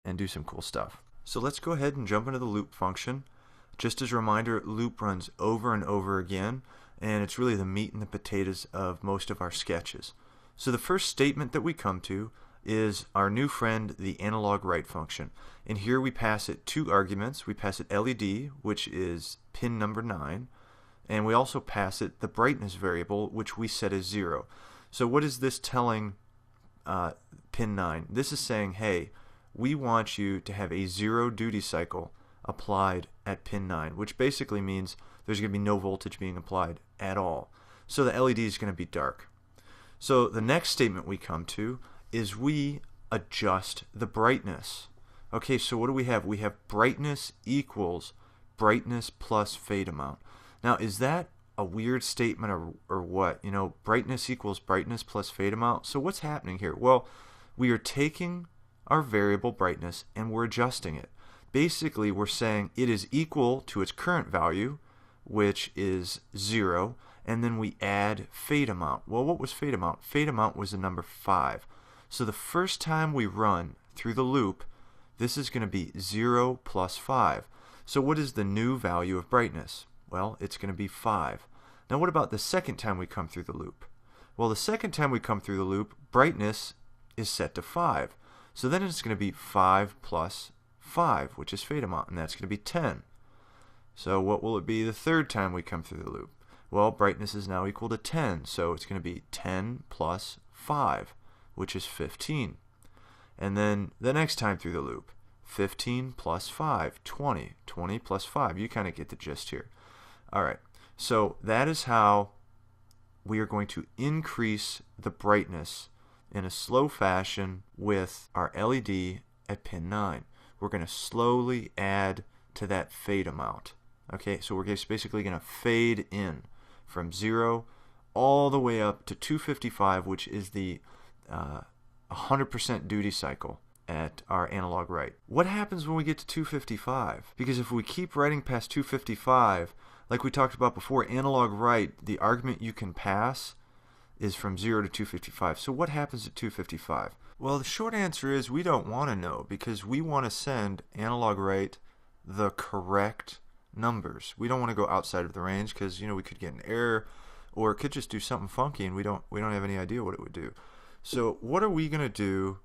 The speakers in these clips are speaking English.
and do some cool stuff. So let's go ahead and jump into the loop function. Just as a reminder, loop runs over and over again, and it's really the meat and the potatoes of most of our sketches. So the first statement that we come to is our new friend, the analogWrite function. And here we pass it two arguments. We pass it LED, which is pin number 9, and we also pass it the brightness variable, which we set as 0. So what is this telling pin 9? This is saying, hey, we want you to have a 0 duty cycle applied at pin 9, which basically means there's going to be no voltage being applied at all. So the LED is going to be dark. So the next statement we come to is we adjust the brightness. Okay, so what do we have? We have brightness equals brightness plus fade amount. Now, is that a weird statement or what? You know, brightness equals brightness plus fade amount. So what's happening here? Well, we are taking our variable brightness and we're adjusting it. Basically, we're saying it is equal to its current value, which is 0, and then we add fade amount. Well, what was fade amount? Fade amount was the number 5. So the first time we run through the loop, this is going to be 0 plus 5. So what is the new value of brightness? Well, it's going to be 5. Now what about the second time we come through the loop? Well, the second time we come through the loop, brightness is set to 5. So then it's going to be 5 plus 5, which is fade amount, and that's going to be 10. So what will it be the third time we come through the loop? Well, brightness is now equal to 10, so it's going to be 10 plus 5, which is 15. And then the next time through the loop, 15 plus 5, 20. 20 plus 5. You kind of get the gist here. Alright, so that is how we are going to increase the brightness in a slow fashion with our LED at pin 9. We're going to slowly add to that fade amount. Okay, so we're just basically going to fade in from 0 all the way up to 255, which is the 100% duty cycle at our analogWrite. What happens when we get to 255? Because if we keep writing past 255, like we talked about before, analogWrite, the argument you can pass is from 0 to 255. So what happens at 255? Well, the short answer is we don't want to know, because we want to send analogWrite the correct numbers. We don't want to go outside of the range because, you know, we could get an error, or it could just do something funky and we don't have any idea what it would do. So what are we going to do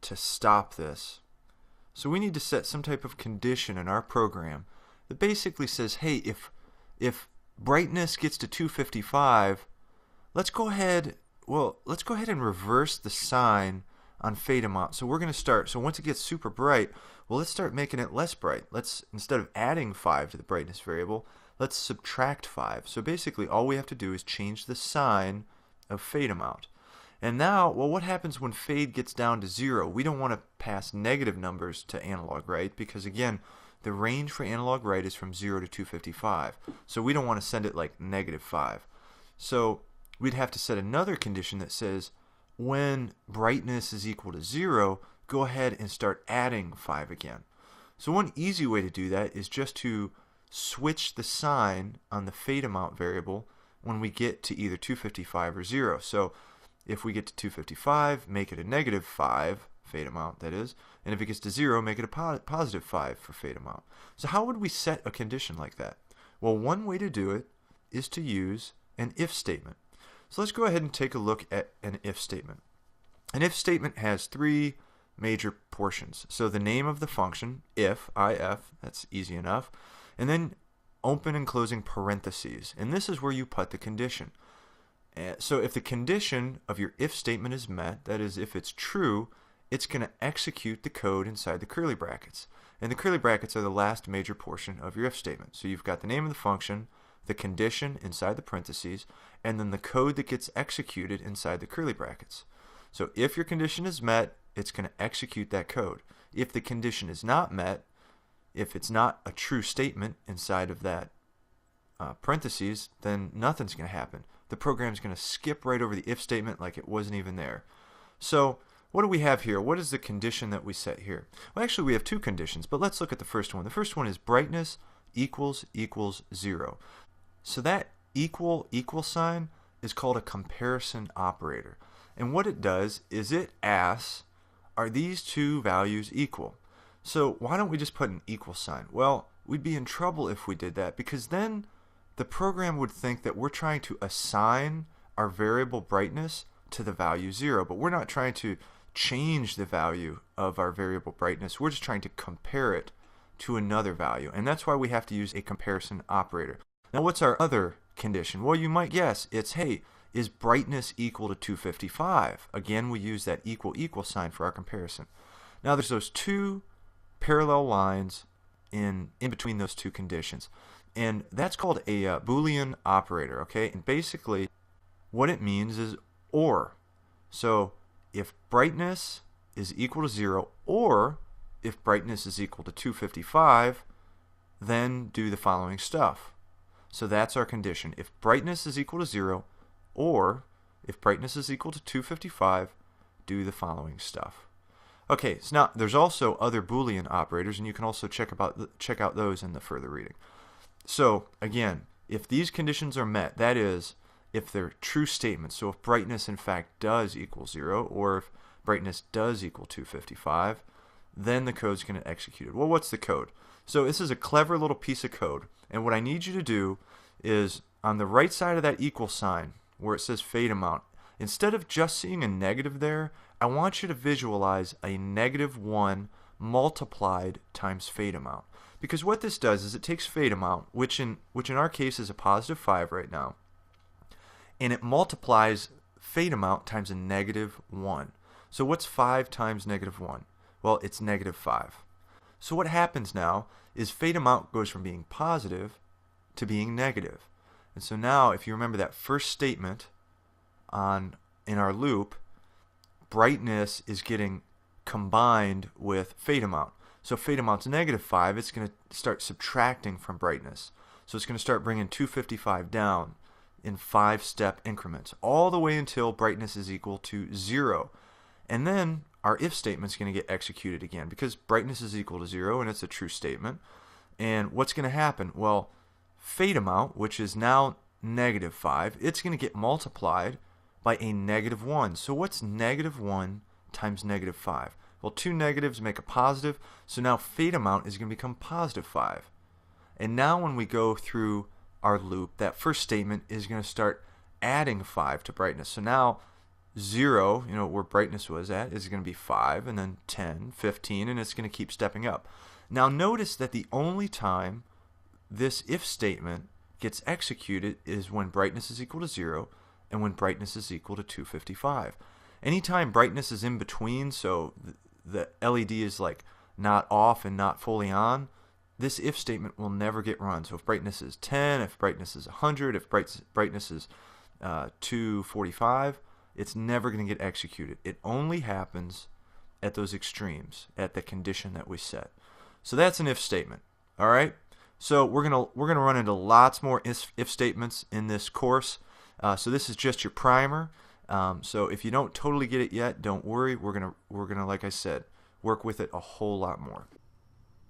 to stop this? So we need to set some type of condition in our program that basically says, hey, if brightness gets to 255, let's go ahead and reverse the sign on fade amount. So we're going to start, so once it gets super bright, well, let's start making it less bright. Let's, instead of adding 5 to the brightness variable, let's subtract 5. So basically all we have to do is change the sign of fade amount. And now, well, what happens when fade gets down to 0? We don't want to pass negative numbers to analogWrite because, again, the range for analogWrite is from 0 to 255. So we don't want to send it like -5. So we'd have to set another condition that says when brightness is equal to 0, go ahead and start adding 5 again. So one easy way to do that is just to switch the sign on the fade amount variable when we get to either 255 or 0. So if we get to 255, make it a -5, fade amount that is, and if it gets to 0, make it a +5 for fade amount. So how would we set a condition like that? Well, one way to do it is to use an if statement. So let's go ahead and take a look at an if statement. An if statement has 3 major portions. So the name of the function, if, that's easy enough, and then open and closing parentheses. And this is where you put the condition. So if the condition of your if statement is met, that is, if it's true, it's going to execute the code inside the curly brackets. And the curly brackets are the last major portion of your if statement. So you've got the name of the function, the condition inside the parentheses, and then the code that gets executed inside the curly brackets. So if your condition is met, it's going to execute that code. If the condition is not met, if it's not a true statement inside of that parentheses, then nothing's going to happen. The program's going to skip right over the if statement like it wasn't even there. So what do we have here? What is the condition that we set here? Well, actually we have 2 conditions, but let's look at the first one. The first one is brightness equals 0. So that equal sign is called a comparison operator. And what it does is it asks are these two values equal? So why don't we just put an equal sign? Well, we'd be in trouble if we did that, because then the program would think that we're trying to assign our variable brightness to the value 0, but we're not trying to change the value of our variable brightness. We're just trying to compare it to another value, and that's why we have to use a comparison operator. Now, what's our other condition? Well, you might guess it's, hey, is brightness equal to 255? Again, we use that equal sign for our comparison. Now, there's those two parallel lines in between those two conditions, and that's called a Boolean operator, okay? And basically, what it means is or. So if brightness is equal to 0, or if brightness is equal to 255, then do the following stuff. So that's our condition. If brightness is equal to 0, or if brightness is equal to 255, do the following stuff. Okay, so now there's also other Boolean operators, and you can also check out those in the further reading. So again, if these conditions are met, that is, if they're true statements, so if brightness in fact does equal 0, or if brightness does equal 255, then the code's going to execute it. Well, what's the code? So this is a clever little piece of code, and what I need you to do is on the right side of that equal sign, where it says fade amount, instead of just seeing a negative there, I want you to visualize a -1 multiplied times fade amount. Because what this does is it takes fade amount, which in our case is a +5 right now, and it multiplies fade amount times a -1. So what's 5 times -1? Well, it's -5. So what happens now is fade amount goes from being positive to being negative. And so now, if you remember that first statement in our loop, brightness is getting combined with fade amount. So if fade amount's -5, it's going to start subtracting from brightness. So it's going to start bringing 255 down in 5-step increments, all the way until brightness is equal to 0. And then our if statement is going to get executed again, because brightness is equal to 0, and it's a true statement. And what's going to happen? Well, fade amount, which is now -5, it's going to get multiplied by a -1. So what's -1 times -5? Well, two negatives make a positive, so now fade amount is going to become +5. And now when we go through our loop, that first statement is going to start adding 5 to brightness. So now 0, where brightness was at, is going to be 5, and then 10, 15, and it's going to keep stepping up. Now notice that the only time this if statement gets executed is when brightness is equal to 0 and when brightness is equal to 255. Anytime brightness is in between, so the LED is like not off and not fully on, this if statement will never get run. So if brightness is 10, if brightness is 100, if brightness is 245, it's never going to get executed. It only happens at those extremes, at the condition that we set. So that's an if statement. All right. So we're gonna run into lots more if statements in this course. So this is just your primer. So if you don't totally get it yet, don't worry. We're gonna, like I said, work with it a whole lot more.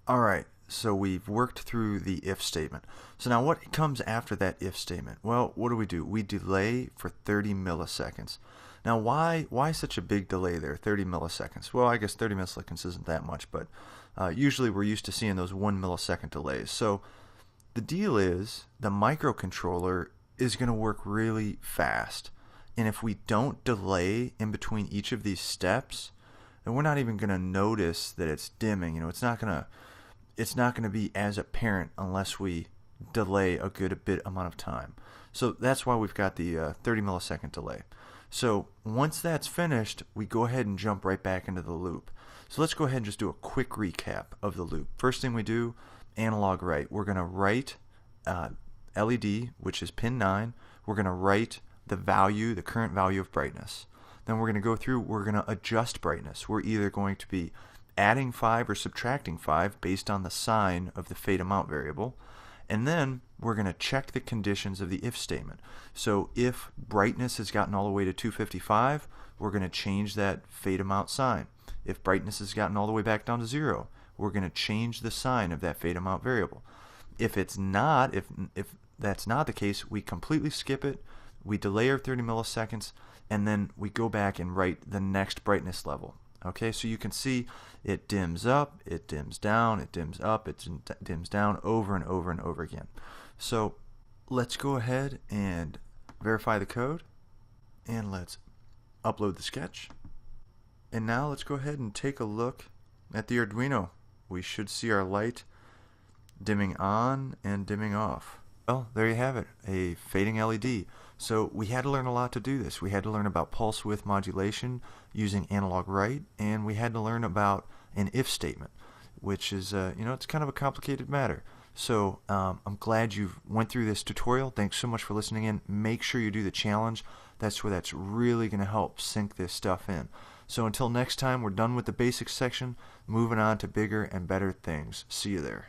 All right. So we've worked through the if statement. So now what comes after that if statement? Well, what do? We delay for 30 milliseconds. Now why such a big delay there, 30 milliseconds? Well, I guess 30 milliseconds isn't that much, but usually we're used to seeing those 1 millisecond delays. So the deal is the microcontroller is going to work really fast. And if we don't delay in between each of these steps, then we're not even going to notice that it's dimming. It's not going to be as apparent unless we delay a good bit amount of time. So that's why we've got the 30 millisecond delay. So once that's finished, we go ahead and jump right back into the loop. So let's go ahead and just do a quick recap of the loop. First thing we do, analogWrite. We're going to write LED, which is pin 9. We're going to write the current value of brightness. Then we're going to go through, we're going to adjust brightness. We're either going to be adding 5 or subtracting 5 based on the sign of the fade amount variable. And then we're going to check the conditions of the if statement. So if brightness has gotten all the way to 255, we're going to change that fade amount sign. If brightness has gotten all the way back down to 0, we're going to change the sign of that fade amount variable. If it's not, if that's not the case, we completely skip it. We delay our 30 milliseconds, and then we go back and write the next brightness level. Okay, so you can see it dims up, it dims down, it dims up, it dims down over and over and over again. So let's go ahead and verify the code, and let's upload the sketch. And now let's go ahead and take a look at the Arduino. We should see our light dimming on and dimming off. Well, there you have it, a fading LED. So we had to learn a lot to do this. We had to learn about pulse width modulation using analogWrite, and we had to learn about an if statement, which is, it's kind of a complicated matter. So I'm glad you went through this tutorial. Thanks so much for listening in. Make sure you do the challenge. That's where that's really going to help sink this stuff in. So until next time, we're done with the basics section, moving on to bigger and better things. See you there.